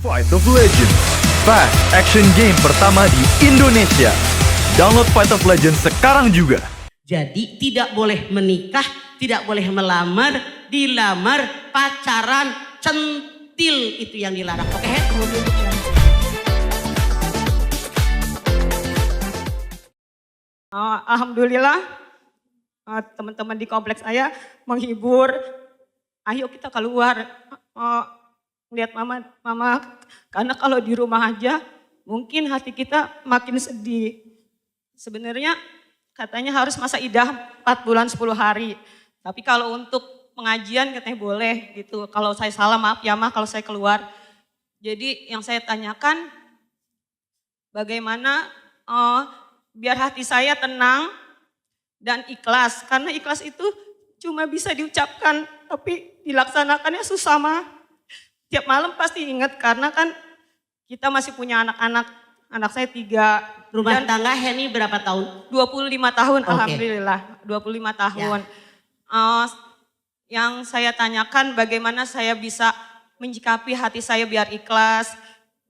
Fight of Legends, fast action game pertama di Indonesia. Download Fight of Legends sekarang juga. Jadi tidak boleh menikah, tidak boleh melamar, dilamar, pacaran, centil itu yang dilarang. Oke? Alhamdulillah teman-teman di kompleks saya menghibur. Ayo kita keluar, lihat mama, karena kalau di rumah aja mungkin hati kita makin sedih. Sebenarnya katanya harus masa idah 4 bulan 10 hari. Tapi kalau untuk pengajian katanya boleh gitu. Kalau saya salah maaf ya kalau saya keluar. Jadi yang saya tanyakan bagaimana biar hati saya tenang dan ikhlas. Karena ikhlas itu cuma bisa diucapkan tapi dilaksanakannya susah mah. Tiap malam pasti ingat karena kan kita masih punya anak-anak. Anak saya 3. Rumah tangga Heni berapa tahun? 25 tahun, Okay. Alhamdulillah. 25 tahun. Yang saya tanyakan bagaimana saya bisa menyikapi hati saya biar ikhlas.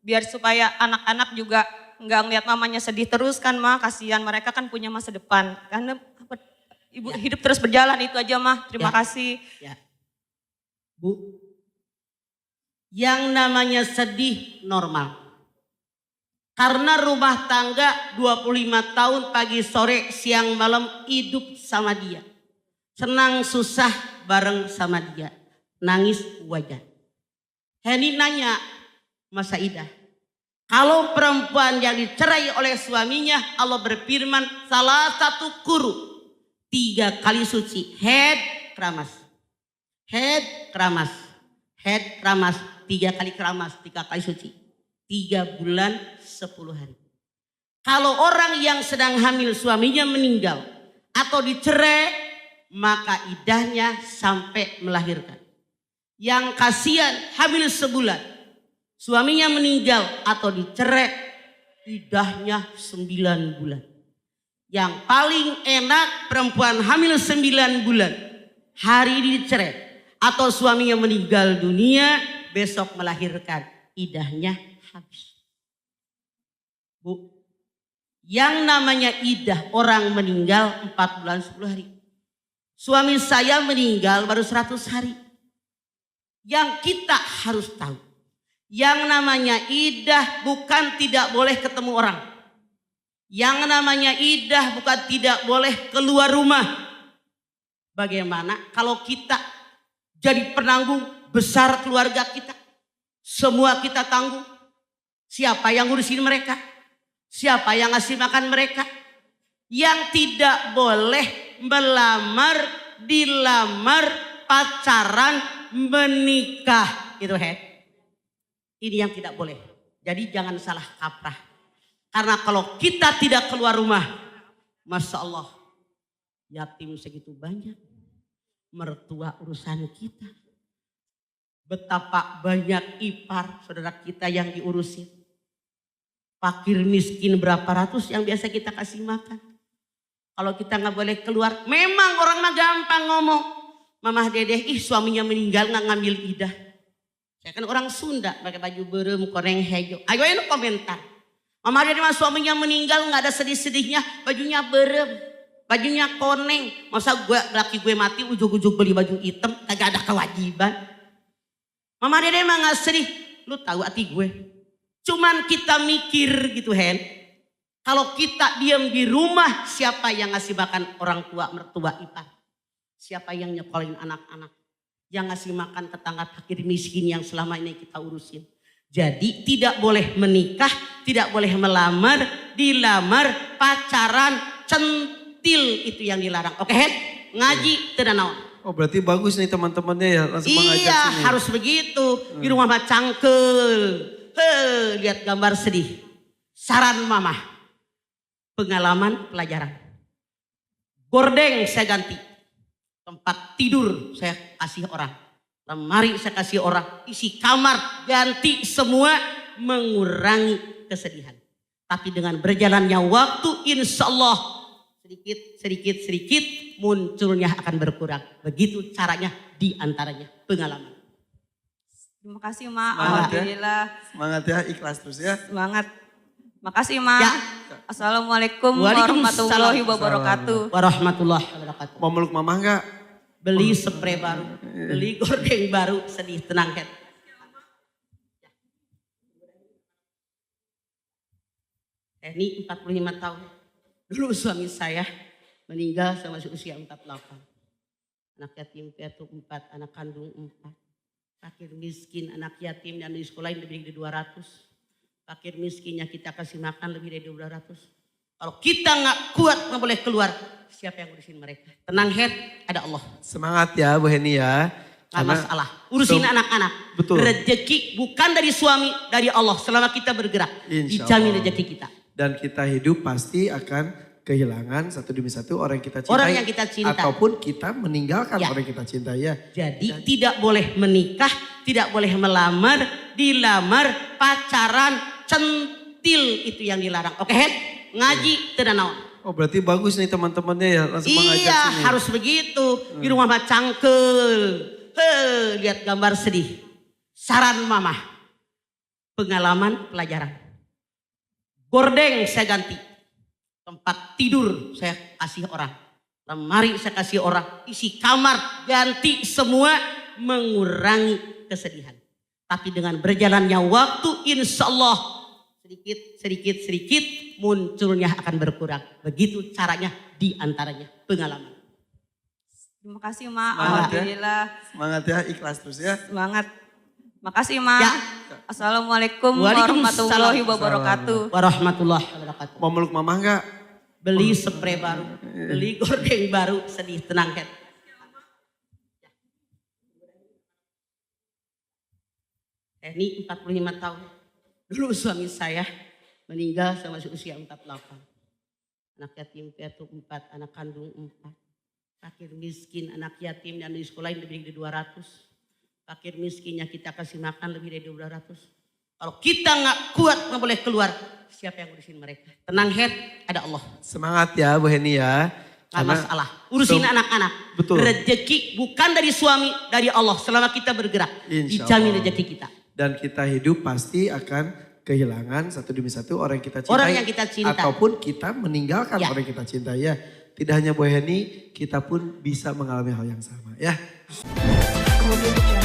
Biar supaya anak-anak juga nggak ngeliat mamanya sedih terus kan mah. Kasihan mereka kan punya masa depan. Karena ibu hidup terus berjalan itu aja mah. Terima kasih. Ya. Bu, yang namanya sedih normal. Karena rumah tangga 25 tahun pagi sore siang malam hidup sama dia. Senang susah bareng sama dia. Nangis wajar. Heni nanya Mas Saidah. Kalau perempuan yang dicerai oleh suaminya Allah berfirman salah satu kuru 3 kali suci. Head keramas. Head keramas. Head keramas. 3 kali keramas. 3 kali suci. 3 bulan 10 hari. Kalau orang yang sedang hamil suaminya meninggal atau dicerai maka idahnya sampai melahirkan. Yang kasihan hamil sebulan suaminya meninggal atau dicerai idahnya 9 bulan. Yang paling enak perempuan hamil 9 bulan hari ini dicerai atau suaminya meninggal dunia besok melahirkan idahnya habis. Bu, yang namanya idah orang meninggal 4 bulan 10 hari. Suami saya meninggal baru 100 hari. Yang kita harus tahu. Yang namanya idah bukan tidak boleh ketemu orang. Yang namanya idah bukan tidak boleh keluar rumah. Bagaimana kalau kita jadi penanggung besar keluarga kita. Semua kita tanggung. Siapa yang ngurusin mereka? Siapa yang ngasih makan mereka? Yang tidak boleh melamar, dilamar, pacaran, menikah. Itu Ini yang tidak boleh. Jadi jangan salah kaprah. Karena kalau kita tidak keluar rumah, Masya Allah, yatim segitu banyak. Mertua urusan kita. Betapa banyak ipar saudara kita yang diurusin. Fakir miskin berapa ratus yang biasa kita kasih makan. Kalau kita nggak boleh keluar, memang orang mah gampang ngomong. Mamah dedeh, suaminya meninggal nggak ngambil idah. Saya kan orang Sunda, pakai baju berem, koreng hejo. Ayo ini komentar. Mamah dedeh mah suaminya meninggal nggak ada sedih-sedihnya, bajunya berem, bajunya koneng. Masa laki gue mati ujug-ujug beli baju hitam, kagak ada kewajiban. Mama dedeh mah gak sedih. Lu tahu hati gue. Cuman kita mikir gitu Kalau kita diam di rumah siapa yang ngasih makan orang tua, mertua, ipar. Siapa yang nyekolin anak-anak. Yang ngasih makan tetangga fakir miskin yang selama ini kita urusin. Jadi tidak boleh menikah, tidak boleh melamar, dilamar, pacaran, centil itu yang dilarang. Oke ngaji tidak naon. Oh berarti bagus nih teman-temannya ya langsung mengajak iya sini. Harus begitu. Di rumah mah cangkel. Lihat gambar sedih. Saran mama. Pengalaman pelajaran. Gordeng saya ganti. Tempat tidur saya kasih orang. Lemari saya kasih orang. Isi kamar ganti semua. Mengurangi kesedihan. Tapi dengan berjalannya waktu insya Allah sedikit munculnya akan berkurang. Begitu caranya diantaranya pengalaman. Terima kasih Mak, Semangat ya. alhamdulillah. Semangat ya, ikhlas terus ya. Semangat. Makasih Mak. Ya. Assalamualaikum Waalaikumsalam. warahmatullahi wabarakatuh. Warahmatullahi wabarakatuh. Mau meluk mama enggak? Beli spray baru, beli gorden baru, sedih, tenang Kat. Ini 45 tahun. Dulu suami saya meninggal sama usia 48. Anak yatim piatu 4, anak kandung 4. Fakir miskin, anak yatim dan di sekolah lebih dari 200. Fakir miskinnya kita kasih makan lebih dari 200. Kalau kita nggak kuat nggak boleh keluar, siapa yang ngurusin mereka? Tenang Her, ada Allah. Semangat ya Bu Heni ya. Nggak masalah, urusin anak-anak. Betul. Rezeki bukan dari suami, dari Allah. Selama kita bergerak, Insya dijamin Allah. rezeki kita. Dan kita hidup pasti akan kehilangan satu demi satu orang yang kita cintai. Orang yang kita cinta. Ataupun kita meninggalkan Ya. orang yang kita cintai ya. Jadi tidak boleh menikah, tidak boleh melamar, dilamar, pacaran, centil itu yang dilarang. Oke Her, ngaji tidak naon. Oh berarti bagus nih teman-temannya ya. Langsung mengajak Iya sini. harus begitu. Di rumah mah cangkel. Lihat gambar sedih. Saran mama. Pengalaman pelajaran. Gordeng saya ganti. Tempat tidur saya kasih orang. Lemari saya kasih orang. Isi kamar ganti semua. Mengurangi kesedihan. Tapi dengan berjalannya waktu insya Allah. Sedikit munculnya akan berkurang. Begitu caranya diantaranya pengalaman. Terima kasih Mak, Semangat ya. alhamdulillah. Semangat ya, ikhlas terus ya. Semangat. Makasih Mak. Ya. Assalamualaikum Waalaikumsalam. warahmatullahi wabarakatuh. Warahmatullahi wabarakatuh. Mau meluk mama enggak? Beli spray baru, beli gorden baru, sedih, tenang Kat. Ini 45 tahun. Dulu suami saya meninggal sama usia 48. Anak yatim piatu 4, anak kandung 4. Fakir miskin, anak yatim dan di sekolah lebih dari 200. Fakir miskinnya kita kasih makan lebih dari 200. Kalau kita nggak kuat nggak boleh keluar, siapa yang ngurusin mereka? Tenang Her, ada Allah. Semangat ya Bu Heni ya. Nggak masalah, urusin anak-anak. Betul. Rezeki bukan dari suami, dari Allah. Selama kita bergerak, Insya dijamin Allah. rezeki kita. Dan kita hidup pasti akan kehilangan satu demi satu orang yang kita cintai. Orang yang kita cinta. Ataupun kita meninggalkan Ya. orang yang kita cintai ya. Tidak hanya Bu Heni, kita pun bisa mengalami hal yang sama ya. Kemudian